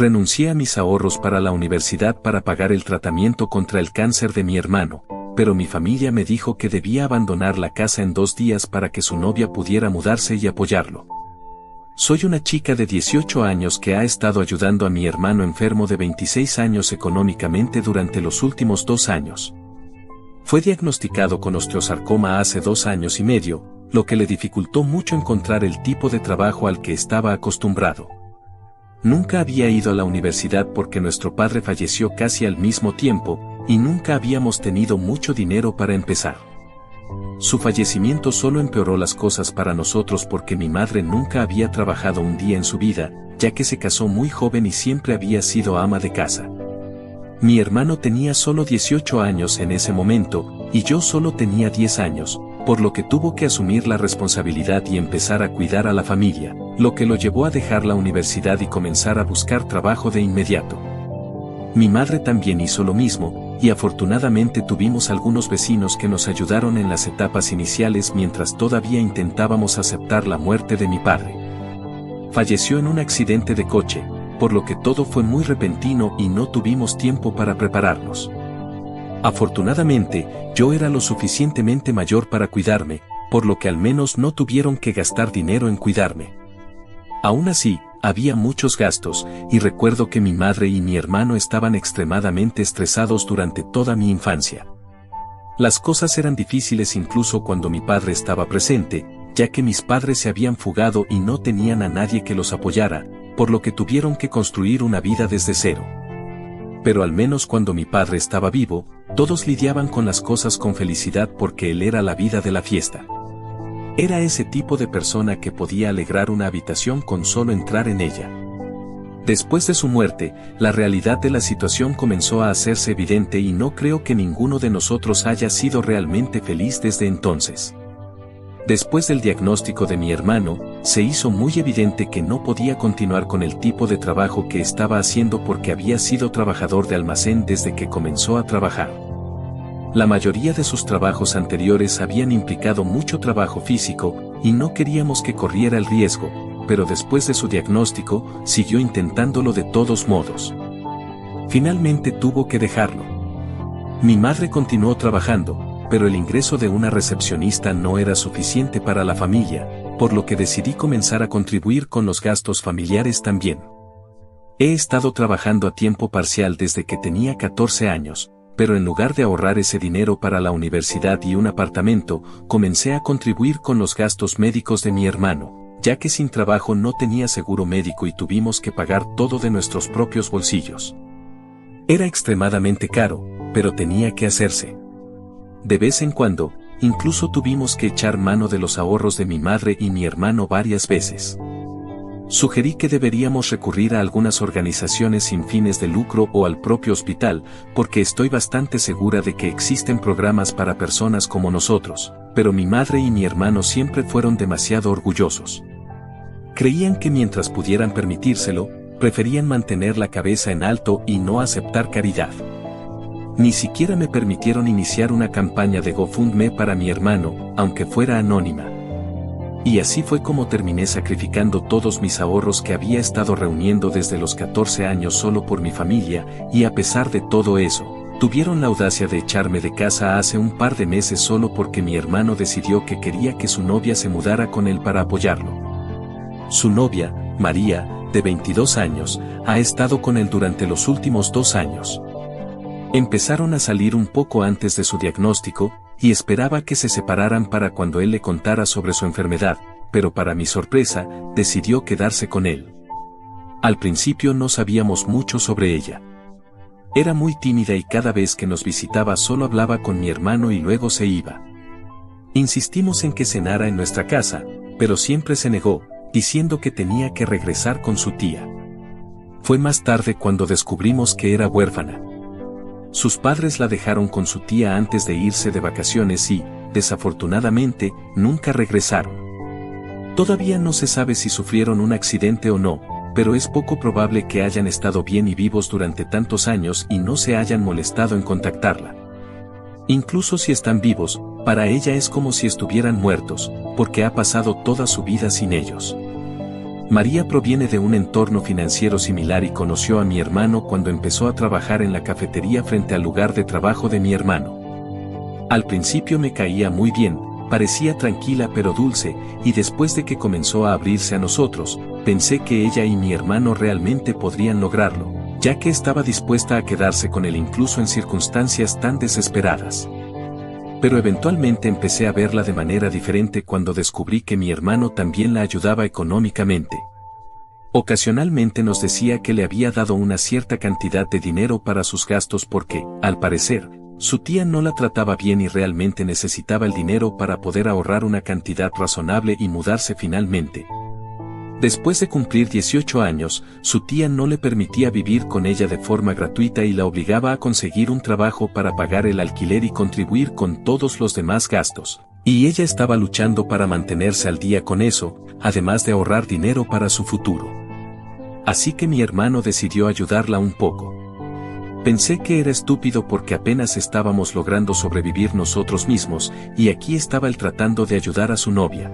Renuncié a mis ahorros para la universidad para pagar el tratamiento contra el cáncer de mi hermano, pero mi familia me dijo que debía abandonar la casa en 2 días para que su novia pudiera mudarse y apoyarlo. Soy una chica de 18 años que ha estado ayudando a mi hermano enfermo de 26 años económicamente durante los últimos 2 años. Fue diagnosticado con osteosarcoma hace 2 años y medio, lo que le dificultó mucho encontrar el tipo de trabajo al que estaba acostumbrado. Nunca había ido a la universidad porque nuestro padre falleció casi al mismo tiempo, y nunca habíamos tenido mucho dinero para empezar. Su fallecimiento solo empeoró las cosas para nosotros porque mi madre nunca había trabajado un día en su vida, ya que se casó muy joven y siempre había sido ama de casa. Mi hermano tenía solo 18 años en ese momento, y yo solo tenía 10 años, por lo que tuvo que asumir la responsabilidad y empezar a cuidar a la familia, lo que lo llevó a dejar la universidad y comenzar a buscar trabajo de inmediato. Mi madre también hizo lo mismo, y afortunadamente tuvimos algunos vecinos que nos ayudaron en las etapas iniciales mientras todavía intentábamos aceptar la muerte de mi padre. Falleció en un accidente de coche, por lo que todo fue muy repentino y no tuvimos tiempo para prepararnos. Afortunadamente, yo era lo suficientemente mayor para cuidarme, por lo que al menos no tuvieron que gastar dinero en cuidarme. Aún así, había muchos gastos, y recuerdo que mi madre y mi hermano estaban extremadamente estresados durante toda mi infancia. Las cosas eran difíciles incluso cuando mi padre estaba presente, ya que mis padres se habían fugado y no tenían a nadie que los apoyara, por lo que tuvieron que construir una vida desde cero. Pero al menos cuando mi padre estaba vivo, todos lidiaban con las cosas con felicidad porque él era la vida de la fiesta. Era ese tipo de persona que podía alegrar una habitación con solo entrar en ella. Después de su muerte, la realidad de la situación comenzó a hacerse evidente y no creo que ninguno de nosotros haya sido realmente feliz desde entonces. Después del diagnóstico de mi hermano, se hizo muy evidente que no podía continuar con el tipo de trabajo que estaba haciendo porque había sido trabajador de almacén desde que comenzó a trabajar. La mayoría de sus trabajos anteriores habían implicado mucho trabajo físico, y no queríamos que corriera el riesgo, pero después de su diagnóstico, siguió intentándolo de todos modos. Finalmente tuvo que dejarlo. Mi madre continuó trabajando, pero el ingreso de una recepcionista no era suficiente para la familia, por lo que decidí comenzar a contribuir con los gastos familiares también. He estado trabajando a tiempo parcial desde que tenía 14 años, pero en lugar de ahorrar ese dinero para la universidad y un apartamento, comencé a contribuir con los gastos médicos de mi hermano, ya que sin trabajo no tenía seguro médico y tuvimos que pagar todo de nuestros propios bolsillos. Era extremadamente caro, pero tenía que hacerse. De vez en cuando, incluso tuvimos que echar mano de los ahorros de mi madre y mi hermano varias veces. Sugerí que deberíamos recurrir a algunas organizaciones sin fines de lucro o al propio hospital, porque estoy bastante segura de que existen programas para personas como nosotros, pero mi madre y mi hermano siempre fueron demasiado orgullosos. Creían que mientras pudieran permitírselo, preferían mantener la cabeza en alto y no aceptar caridad. Ni siquiera me permitieron iniciar una campaña de GoFundMe para mi hermano, aunque fuera anónima. Y así fue como terminé sacrificando todos mis ahorros que había estado reuniendo desde los 14 años solo por mi familia, y a pesar de todo eso, tuvieron la audacia de echarme de casa hace un par de meses solo porque mi hermano decidió que quería que su novia se mudara con él para apoyarlo. Su novia, María, de 22 años, ha estado con él durante los últimos 2 años. Empezaron a salir un poco antes de su diagnóstico, y esperaba que se separaran para cuando él le contara sobre su enfermedad, pero para mi sorpresa, decidió quedarse con él. Al principio no sabíamos mucho sobre ella. Era muy tímida y cada vez que nos visitaba solo hablaba con mi hermano y luego se iba. Insistimos en que cenara en nuestra casa, pero siempre se negó, diciendo que tenía que regresar con su tía. Fue más tarde cuando descubrimos que era huérfana. Sus padres la dejaron con su tía antes de irse de vacaciones y, desafortunadamente, nunca regresaron. Todavía no se sabe si sufrieron un accidente o no, pero es poco probable que hayan estado bien y vivos durante tantos años y no se hayan molestado en contactarla. Incluso si están vivos, para ella es como si estuvieran muertos, porque ha pasado toda su vida sin ellos. María proviene de un entorno financiero similar y conoció a mi hermano cuando empezó a trabajar en la cafetería frente al lugar de trabajo de mi hermano. Al principio me caía muy bien, parecía tranquila pero dulce, y después de que comenzó a abrirse a nosotros, pensé que ella y mi hermano realmente podrían lograrlo, ya que estaba dispuesta a quedarse con él incluso en circunstancias tan desesperadas. Pero eventualmente empecé a verla de manera diferente cuando descubrí que mi hermano también la ayudaba económicamente. Ocasionalmente nos decía que le había dado una cierta cantidad de dinero para sus gastos porque, al parecer, su tía no la trataba bien y realmente necesitaba el dinero para poder ahorrar una cantidad razonable y mudarse finalmente. Después de cumplir 18 años, su tía no le permitía vivir con ella de forma gratuita y la obligaba a conseguir un trabajo para pagar el alquiler y contribuir con todos los demás gastos. Y ella estaba luchando para mantenerse al día con eso, además de ahorrar dinero para su futuro. Así que mi hermano decidió ayudarla un poco. Pensé que era estúpido porque apenas estábamos logrando sobrevivir nosotros mismos, y aquí estaba él tratando de ayudar a su novia.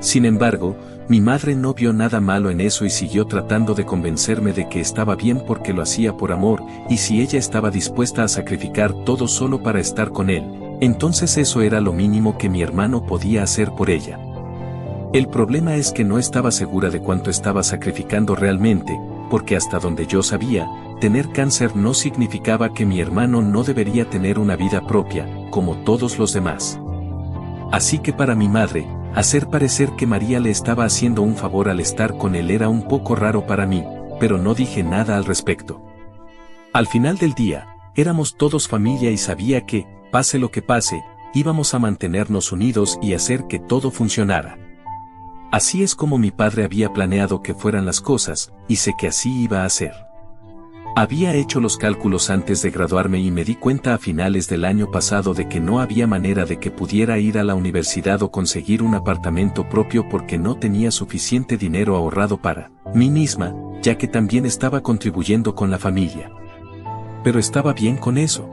Sin embargo, mi madre no vio nada malo en eso y siguió tratando de convencerme de que estaba bien porque lo hacía por amor, y si ella estaba dispuesta a sacrificar todo solo para estar con él, entonces eso era lo mínimo que mi hermano podía hacer por ella. El problema es que no estaba segura de cuánto estaba sacrificando realmente, porque hasta donde yo sabía, tener cáncer no significaba que mi hermano no debería tener una vida propia, como todos los demás. Así que para mi madre, hacer parecer que María le estaba haciendo un favor al estar con él era un poco raro para mí, pero no dije nada al respecto. Al final del día, éramos todos familia y sabía que, pase lo que pase, íbamos a mantenernos unidos y hacer que todo funcionara. Así es como mi padre había planeado que fueran las cosas, y sé que así iba a ser. Había hecho los cálculos antes de graduarme y me di cuenta a finales del año pasado de que no había manera de que pudiera ir a la universidad o conseguir un apartamento propio porque no tenía suficiente dinero ahorrado para mí misma, ya que también estaba contribuyendo con la familia. Pero estaba bien con eso.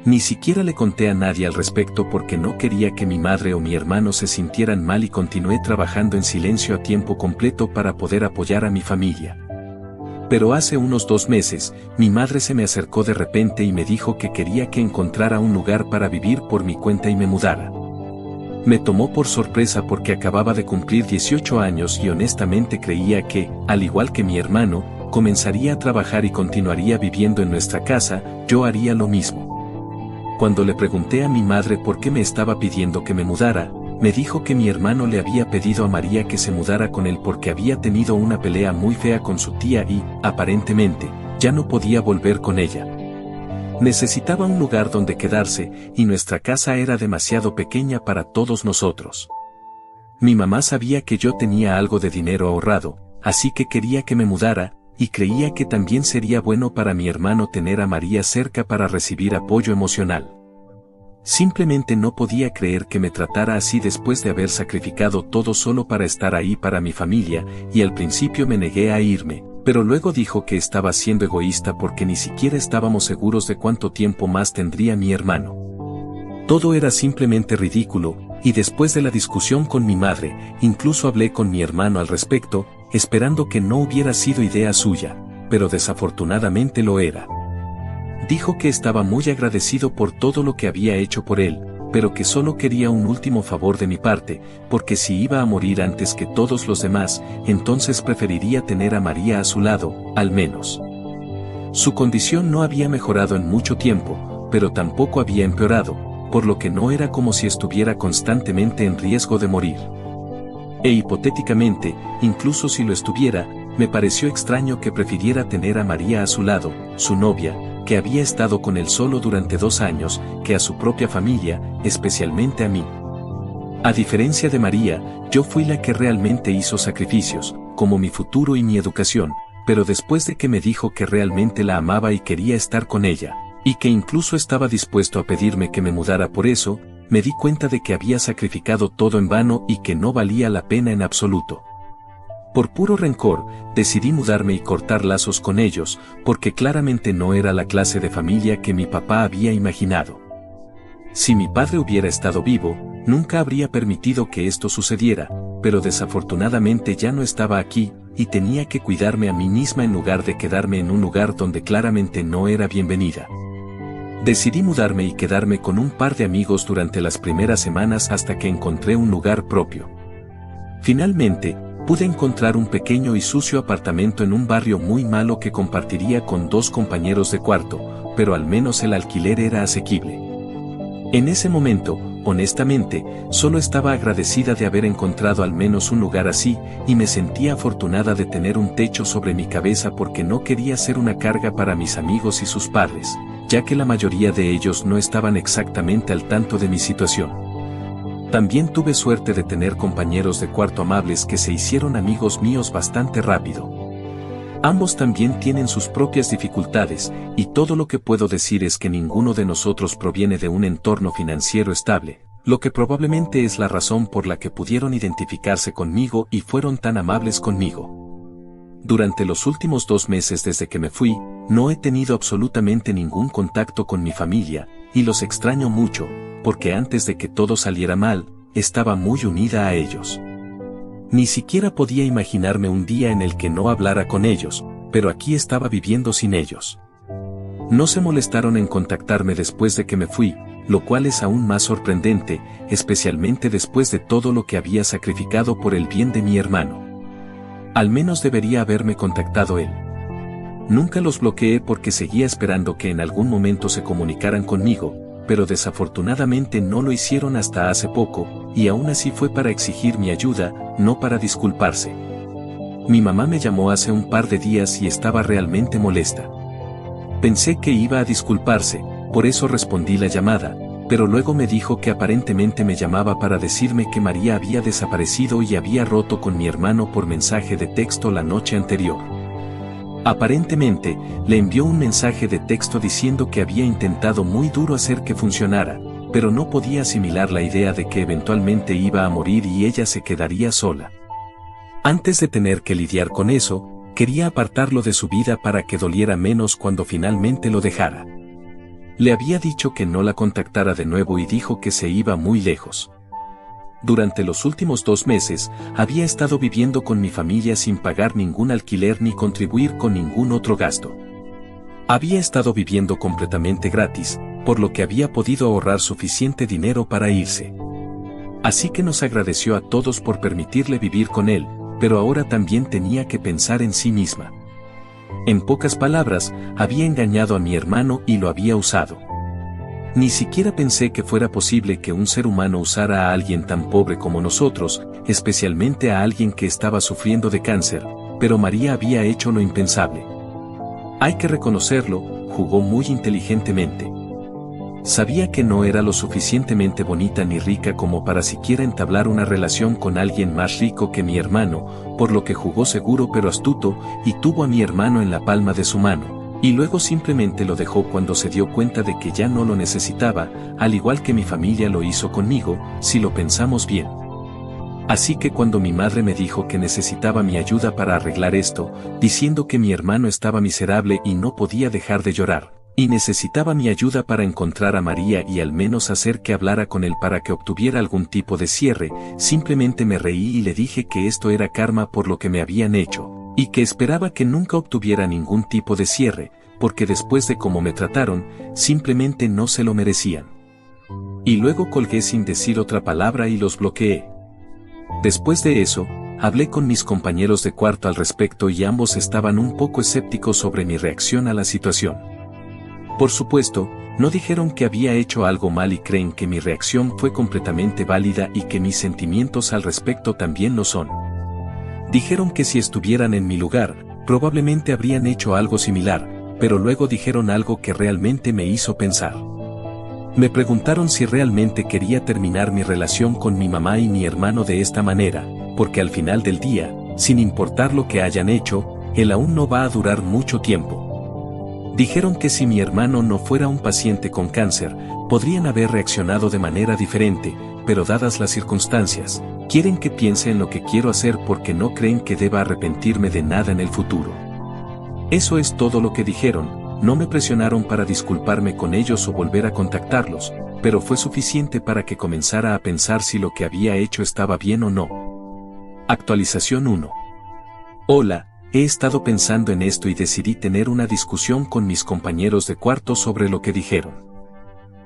Ni siquiera le conté a nadie al respecto porque no quería que mi madre o mi hermano se sintieran mal y continué trabajando en silencio a tiempo completo para poder apoyar a mi familia. Pero hace unos 2 meses, mi madre se me acercó de repente y me dijo que quería que encontrara un lugar para vivir por mi cuenta y me mudara. Me tomó por sorpresa porque acababa de cumplir 18 años y honestamente creía que, al igual que mi hermano, comenzaría a trabajar y continuaría viviendo en nuestra casa, yo haría lo mismo. Cuando le pregunté a mi madre por qué me estaba pidiendo que me mudara, me dijo que mi hermano le había pedido a María que se mudara con él porque había tenido una pelea muy fea con su tía y, aparentemente, ya no podía volver con ella. Necesitaba un lugar donde quedarse, y nuestra casa era demasiado pequeña para todos nosotros. Mi mamá sabía que yo tenía algo de dinero ahorrado, así que quería que me mudara, y creía que también sería bueno para mi hermano tener a María cerca para recibir apoyo emocional. Simplemente no podía creer que me tratara así después de haber sacrificado todo solo para estar ahí para mi familia, y al principio me negué a irme, pero luego dijo que estaba siendo egoísta porque ni siquiera estábamos seguros de cuánto tiempo más tendría mi hermano. Todo era simplemente ridículo, y después de la discusión con mi madre, incluso hablé con mi hermano al respecto, esperando que no hubiera sido idea suya, pero desafortunadamente lo era. Dijo que estaba muy agradecido por todo lo que había hecho por él, pero que solo quería un último favor de mi parte, porque si iba a morir antes que todos los demás, entonces preferiría tener a María a su lado, al menos. Su condición no había mejorado en mucho tiempo, pero tampoco había empeorado, por lo que no era como si estuviera constantemente en riesgo de morir. E hipotéticamente, incluso si lo estuviera, me pareció extraño que prefiriera tener a María a su lado, su novia, que había estado con él solo durante 2 años, que a su propia familia, especialmente a mí. A diferencia de María, yo fui la que realmente hizo sacrificios, como mi futuro y mi educación, pero después de que me dijo que realmente la amaba y quería estar con ella, y que incluso estaba dispuesto a pedirme que me mudara por eso, me di cuenta de que había sacrificado todo en vano y que no valía la pena en absoluto. Por puro rencor, decidí mudarme y cortar lazos con ellos, porque claramente no era la clase de familia que mi papá había imaginado. Si mi padre hubiera estado vivo, nunca habría permitido que esto sucediera, pero desafortunadamente ya no estaba aquí, y tenía que cuidarme a mí misma en lugar de quedarme en un lugar donde claramente no era bienvenida. Decidí mudarme y quedarme con un par de amigos durante las primeras semanas hasta que encontré un lugar propio. Finalmente, pude encontrar un pequeño y sucio apartamento en un barrio muy malo que compartiría con 2 compañeros de cuarto, pero al menos el alquiler era asequible. En ese momento, honestamente, solo estaba agradecida de haber encontrado al menos un lugar así, y me sentía afortunada de tener un techo sobre mi cabeza porque no quería ser una carga para mis amigos y sus padres, ya que la mayoría de ellos no estaban exactamente al tanto de mi situación. También tuve suerte de tener compañeros de cuarto amables que se hicieron amigos míos bastante rápido. Ambos también tienen sus propias dificultades, y todo lo que puedo decir es que ninguno de nosotros proviene de un entorno financiero estable, lo que probablemente es la razón por la que pudieron identificarse conmigo y fueron tan amables conmigo. Durante los últimos 2 meses desde que me fui, no he tenido absolutamente ningún contacto con mi familia, y los extraño mucho, porque antes de que todo saliera mal, estaba muy unida a ellos. Ni siquiera podía imaginarme un día en el que no hablara con ellos, pero aquí estaba viviendo sin ellos. No se molestaron en contactarme después de que me fui, lo cual es aún más sorprendente, especialmente después de todo lo que había sacrificado por el bien de mi hermano. Al menos debería haberme contactado él. Nunca los bloqueé porque seguía esperando que en algún momento se comunicaran conmigo, pero desafortunadamente no lo hicieron hasta hace poco, y aún así fue para exigir mi ayuda, no para disculparse. Mi mamá me llamó hace un par de días y estaba realmente molesta. Pensé que iba a disculparse, por eso respondí la llamada, pero luego me dijo que aparentemente me llamaba para decirme que María había desaparecido y había roto con mi hermano por mensaje de texto la noche anterior. Aparentemente, le envió un mensaje de texto diciendo que había intentado muy duro hacer que funcionara, pero no podía asimilar la idea de que eventualmente iba a morir y ella se quedaría sola. Antes de tener que lidiar con eso, quería apartarlo de su vida para que doliera menos cuando finalmente lo dejara. Le había dicho que no la contactara de nuevo y dijo que se iba muy lejos. Durante los últimos 2 meses, había estado viviendo con mi familia sin pagar ningún alquiler ni contribuir con ningún otro gasto. Había estado viviendo completamente gratis, por lo que había podido ahorrar suficiente dinero para irse. Así que nos agradeció a todos por permitirle vivir con él, pero ahora también tenía que pensar en sí misma. En pocas palabras, había engañado a mi hermano y lo había usado. Ni siquiera pensé que fuera posible que un ser humano usara a alguien tan pobre como nosotros, especialmente a alguien que estaba sufriendo de cáncer, pero María había hecho lo impensable. Hay que reconocerlo, jugó muy inteligentemente. Sabía que no era lo suficientemente bonita ni rica como para siquiera entablar una relación con alguien más rico que mi hermano, por lo que jugó seguro pero astuto, y tuvo a mi hermano en la palma de su mano. Y luego simplemente lo dejó cuando se dio cuenta de que ya no lo necesitaba, al igual que mi familia lo hizo conmigo, si lo pensamos bien. Así que cuando mi madre me dijo que necesitaba mi ayuda para arreglar esto, diciendo que mi hermano estaba miserable y no podía dejar de llorar, y necesitaba mi ayuda para encontrar a María y al menos hacer que hablara con él para que obtuviera algún tipo de cierre, simplemente me reí y le dije que esto era karma por lo que me habían hecho, y que esperaba que nunca obtuviera ningún tipo de cierre, porque después de cómo me trataron, simplemente no se lo merecían. Y luego colgué sin decir otra palabra y los bloqueé. Después de eso, hablé con mis compañeros de cuarto al respecto y ambos estaban un poco escépticos sobre mi reacción a la situación. Por supuesto, no dijeron que había hecho algo mal y creen que mi reacción fue completamente válida y que mis sentimientos al respecto también lo son. Dijeron que si estuvieran en mi lugar, probablemente habrían hecho algo similar, pero luego dijeron algo que realmente me hizo pensar. Me preguntaron si realmente quería terminar mi relación con mi mamá y mi hermano de esta manera, porque al final del día, sin importar lo que hayan hecho, él aún no va a durar mucho tiempo. Dijeron que si mi hermano no fuera un paciente con cáncer, podrían haber reaccionado de manera diferente, pero dadas las circunstancias, quieren que piense en lo que quiero hacer porque no creen que deba arrepentirme de nada en el futuro. Eso es todo lo que dijeron, no me presionaron para disculparme con ellos o volver a contactarlos, pero fue suficiente para que comenzara a pensar si lo que había hecho estaba bien o no. Actualización 1. Hola, he estado pensando en esto y decidí tener una discusión con mis compañeros de cuarto sobre lo que dijeron.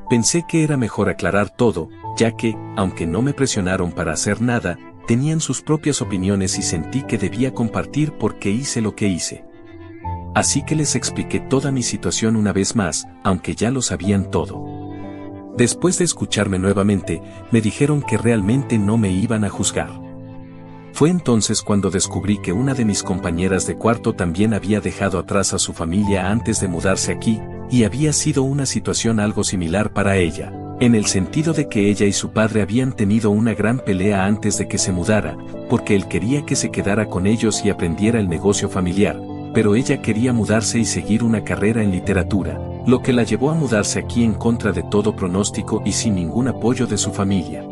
Pensé que era mejor aclarar todo, ya que, aunque no me presionaron para hacer nada, tenían sus propias opiniones y sentí que debía compartir por qué hice lo que hice. Así que les expliqué toda mi situación una vez más, aunque ya lo sabían todo. Después de escucharme nuevamente, me dijeron que realmente no me iban a juzgar. Fue entonces cuando descubrí que una de mis compañeras de cuarto también había dejado atrás a su familia antes de mudarse aquí, y había sido una situación algo similar para ella, en el sentido de que ella y su padre habían tenido una gran pelea antes de que se mudara, porque él quería que se quedara con ellos y aprendiera el negocio familiar, pero ella quería mudarse y seguir una carrera en literatura, lo que la llevó a mudarse aquí en contra de todo pronóstico y sin ningún apoyo de su familia.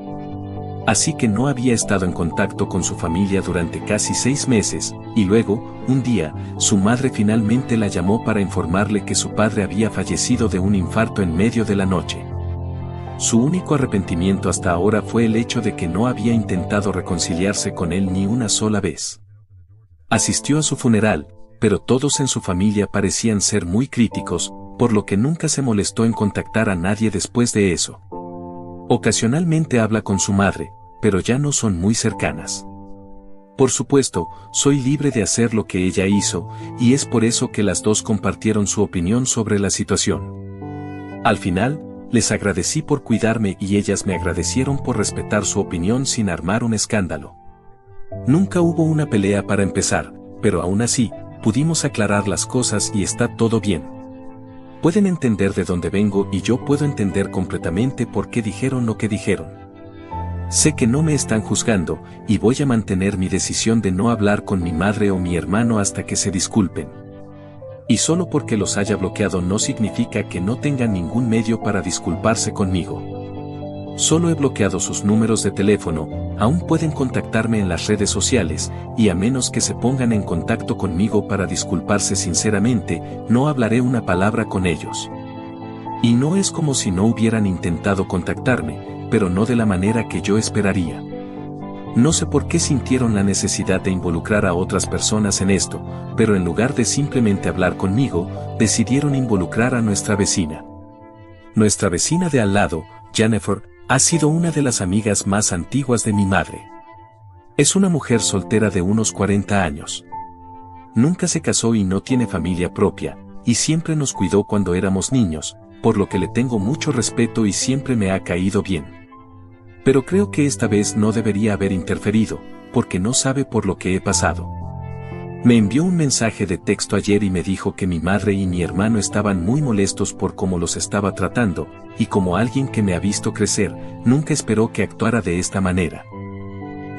Así que no había estado en contacto con su familia durante casi 6 meses, y luego, un día, su madre finalmente la llamó para informarle que su padre había fallecido de un infarto en medio de la noche. Su único arrepentimiento hasta ahora fue el hecho de que no había intentado reconciliarse con él ni una sola vez. Asistió a su funeral, pero todos en su familia parecían ser muy críticos, por lo que nunca se molestó en contactar a nadie después de eso. Ocasionalmente habla con su madre, pero ya no son muy cercanas. Por supuesto, soy libre de hacer lo que ella hizo, y es por eso que las dos compartieron su opinión sobre la situación. Al final, les agradecí por cuidarme y ellas me agradecieron por respetar su opinión sin armar un escándalo. Nunca hubo una pelea para empezar, pero aún así, pudimos aclarar las cosas y está todo bien. Pueden entender de dónde vengo y yo puedo entender completamente por qué dijeron lo que dijeron. Sé que no me están juzgando, y voy a mantener mi decisión de no hablar con mi madre o mi hermano hasta que se disculpen. Y solo porque los haya bloqueado no significa que no tengan ningún medio para disculparse conmigo. Solo he bloqueado sus números de teléfono, aún pueden contactarme en las redes sociales, y a menos que se pongan en contacto conmigo para disculparse sinceramente, no hablaré una palabra con ellos. Y no es como si no hubieran intentado contactarme, pero no de la manera que yo esperaría. No sé por qué sintieron la necesidad de involucrar a otras personas en esto, pero en lugar de simplemente hablar conmigo, decidieron involucrar a nuestra vecina. Nuestra vecina de al lado, Jennifer, ha sido una de las amigas más antiguas de mi madre. Es una mujer soltera de unos 40 años. Nunca se casó y no tiene familia propia, y siempre nos cuidó cuando éramos niños, por lo que le tengo mucho respeto y siempre me ha caído bien. Pero creo que esta vez no debería haber interferido, porque no sabe por lo que he pasado. Me envió un mensaje de texto ayer y me dijo que mi madre y mi hermano estaban muy molestos por cómo los estaba tratando, y como alguien que me ha visto crecer, nunca esperó que actuara de esta manera.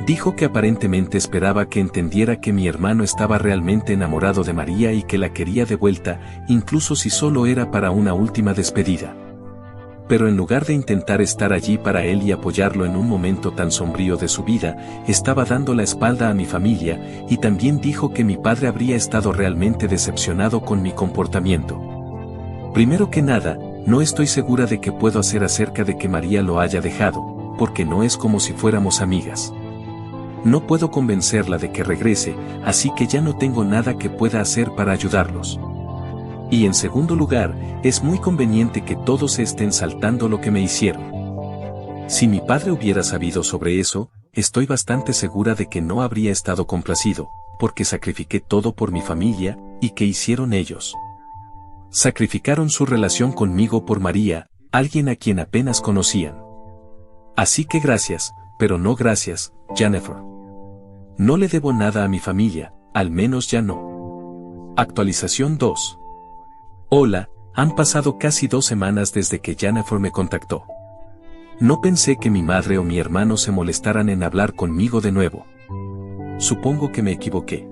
Dijo que aparentemente esperaba que entendiera que mi hermano estaba realmente enamorado de María y que la quería de vuelta, incluso si solo era para una última despedida. Pero en lugar de intentar estar allí para él y apoyarlo en un momento tan sombrío de su vida, estaba dando la espalda a mi familia, y también dijo que mi padre habría estado realmente decepcionado con mi comportamiento. Primero que nada, no estoy segura de qué puedo hacer acerca de que María lo haya dejado, porque no es como si fuéramos amigas. No puedo convencerla de que regrese, así que ya no tengo nada que pueda hacer para ayudarlos. Y en segundo lugar, es muy conveniente que todos estén saltando lo que me hicieron. Si mi padre hubiera sabido sobre eso, estoy bastante segura de que no habría estado complacido, porque sacrifiqué todo por mi familia, y ¿qué hicieron ellos? Sacrificaron su relación conmigo por María, alguien a quien apenas conocían. Así que gracias, pero no gracias, Jennifer. No le debo nada a mi familia, al menos ya no. Actualización 2. Hola, han pasado casi 2 semanas desde que Jennifer me contactó. No pensé que mi madre o mi hermano se molestaran en hablar conmigo de nuevo. Supongo que me equivoqué.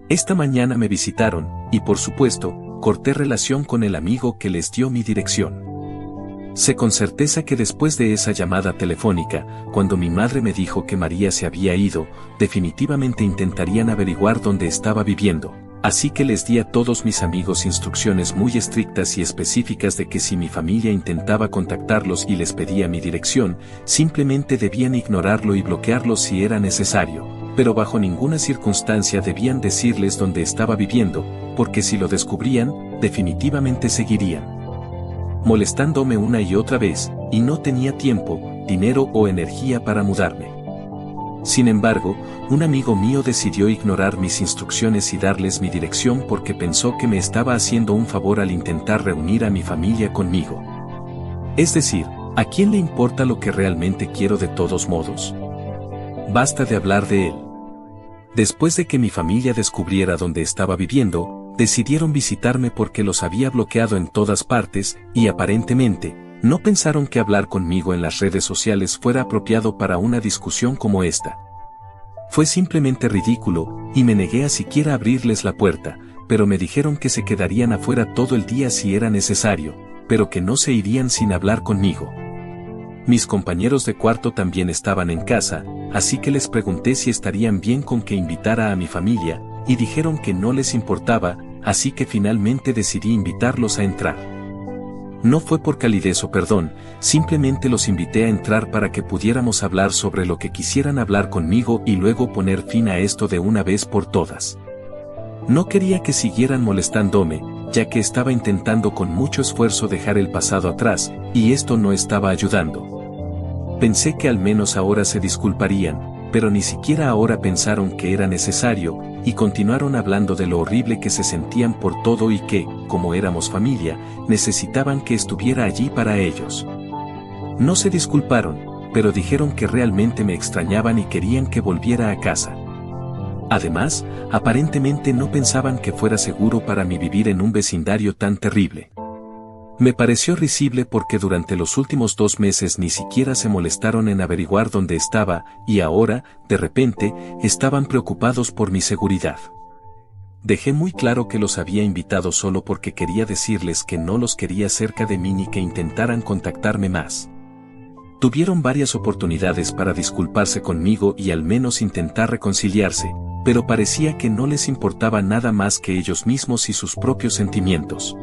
Esta mañana me visitaron, y por supuesto, corté relación con el amigo que les dio mi dirección. Sé con certeza que después de esa llamada telefónica, cuando mi madre me dijo que María se había ido, definitivamente intentarían averiguar dónde estaba viviendo. Así que les di a todos mis amigos instrucciones muy estrictas y específicas de que si mi familia intentaba contactarlos y les pedía mi dirección, simplemente debían ignorarlo y bloquearlo si era necesario, pero bajo ninguna circunstancia debían decirles dónde estaba viviendo, porque si lo descubrían, definitivamente seguirían molestándome una y otra vez, y no tenía tiempo, dinero o energía para mudarme. Sin embargo, un amigo mío decidió ignorar mis instrucciones y darles mi dirección porque pensó que me estaba haciendo un favor al intentar reunir a mi familia conmigo. Es decir, ¿a quién le importa lo que realmente quiero de todos modos? Basta de hablar de él. Después de que mi familia descubriera dónde estaba viviendo, decidieron visitarme porque los había bloqueado en todas partes, y aparentemente, no pensaron que hablar conmigo en las redes sociales fuera apropiado para una discusión como esta. Fue simplemente ridículo, y me negué a siquiera abrirles la puerta, pero me dijeron que se quedarían afuera todo el día si era necesario, pero que no se irían sin hablar conmigo. Mis compañeros de cuarto también estaban en casa, así que les pregunté si estarían bien con que invitara a mi familia, y dijeron que no les importaba, así que finalmente decidí invitarlos a entrar. No fue por calidez o perdón, simplemente los invité a entrar para que pudiéramos hablar sobre lo que quisieran hablar conmigo y luego poner fin a esto de una vez por todas. No quería que siguieran molestándome, ya que estaba intentando con mucho esfuerzo dejar el pasado atrás, y esto no estaba ayudando. Pensé que al menos ahora se disculparían, pero ni siquiera ahora pensaron que era necesario, y continuaron hablando de lo horrible que se sentían por todo y que, como éramos familia, necesitaban que estuviera allí para ellos. No se disculparon, pero dijeron que realmente me extrañaban y querían que volviera a casa. Además, aparentemente no pensaban que fuera seguro para mí vivir en un vecindario tan terrible. Me pareció risible porque durante los últimos 2 meses ni siquiera se molestaron en averiguar dónde estaba, y ahora, de repente, estaban preocupados por mi seguridad. Dejé muy claro que los había invitado solo porque quería decirles que no los quería cerca de mí ni que intentaran contactarme más. Tuvieron varias oportunidades para disculparse conmigo y al menos intentar reconciliarse, pero parecía que no les importaba nada más que ellos mismos y sus propios sentimientos.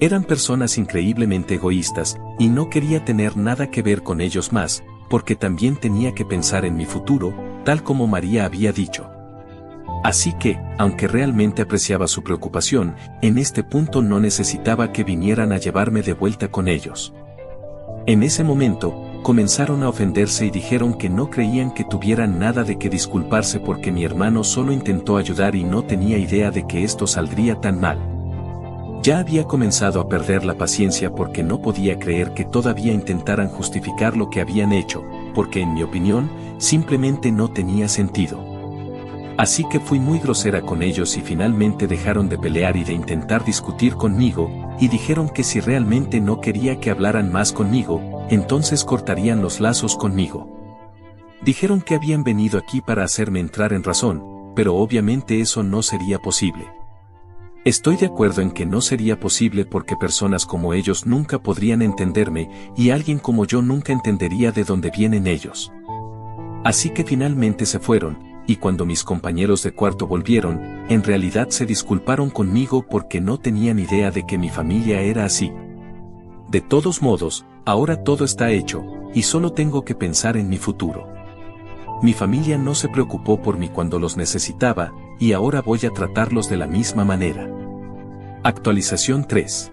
Eran personas increíblemente egoístas, y no quería tener nada que ver con ellos más, porque también tenía que pensar en mi futuro, tal como María había dicho. Así que, aunque realmente apreciaba su preocupación, en este punto no necesitaba que vinieran a llevarme de vuelta con ellos. En ese momento, comenzaron a ofenderse y dijeron que no creían que tuvieran nada de qué disculparse porque mi hermano solo intentó ayudar y no tenía idea de que esto saldría tan mal. Ya había comenzado a perder la paciencia porque no podía creer que todavía intentaran justificar lo que habían hecho, porque en mi opinión, simplemente no tenía sentido. Así que fui muy grosera con ellos y finalmente dejaron de pelear y de intentar discutir conmigo, y dijeron que si realmente no quería que hablaran más conmigo, entonces cortarían los lazos conmigo. Dijeron que habían venido aquí para hacerme entrar en razón, pero obviamente eso no sería posible. Estoy de acuerdo en que no sería posible porque personas como ellos nunca podrían entenderme y alguien como yo nunca entendería de dónde vienen ellos. Así que finalmente se fueron, y cuando mis compañeros de cuarto volvieron, en realidad se disculparon conmigo porque no tenían idea de que mi familia era así. De todos modos, ahora todo está hecho, y solo tengo que pensar en mi futuro. Mi familia no se preocupó por mí cuando los necesitaba, y ahora voy a tratarlos de la misma manera. Actualización 3.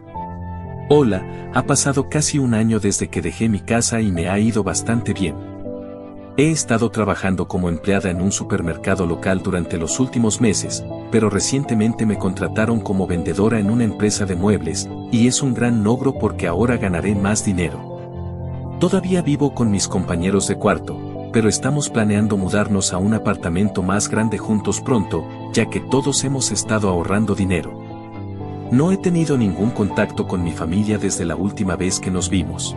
Hola, ha pasado casi 1 año desde que dejé mi casa y me ha ido bastante bien. He estado trabajando como empleada en un supermercado local durante los últimos meses, pero recientemente me contrataron como vendedora en una empresa de muebles, y es un gran logro porque ahora ganaré más dinero. Todavía vivo con mis compañeros de cuarto, pero estamos planeando mudarnos a un apartamento más grande juntos pronto, ya que todos hemos estado ahorrando dinero. No he tenido ningún contacto con mi familia desde la última vez que nos vimos.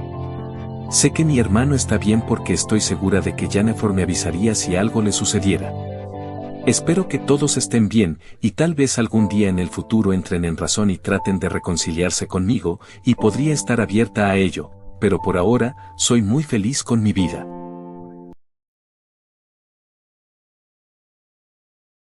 Sé que mi hermano está bien porque estoy segura de que Jennifer me avisaría si algo le sucediera. Espero que todos estén bien, y tal vez algún día en el futuro entren en razón y traten de reconciliarse conmigo, y podría estar abierta a ello, pero por ahora, soy muy feliz con mi vida.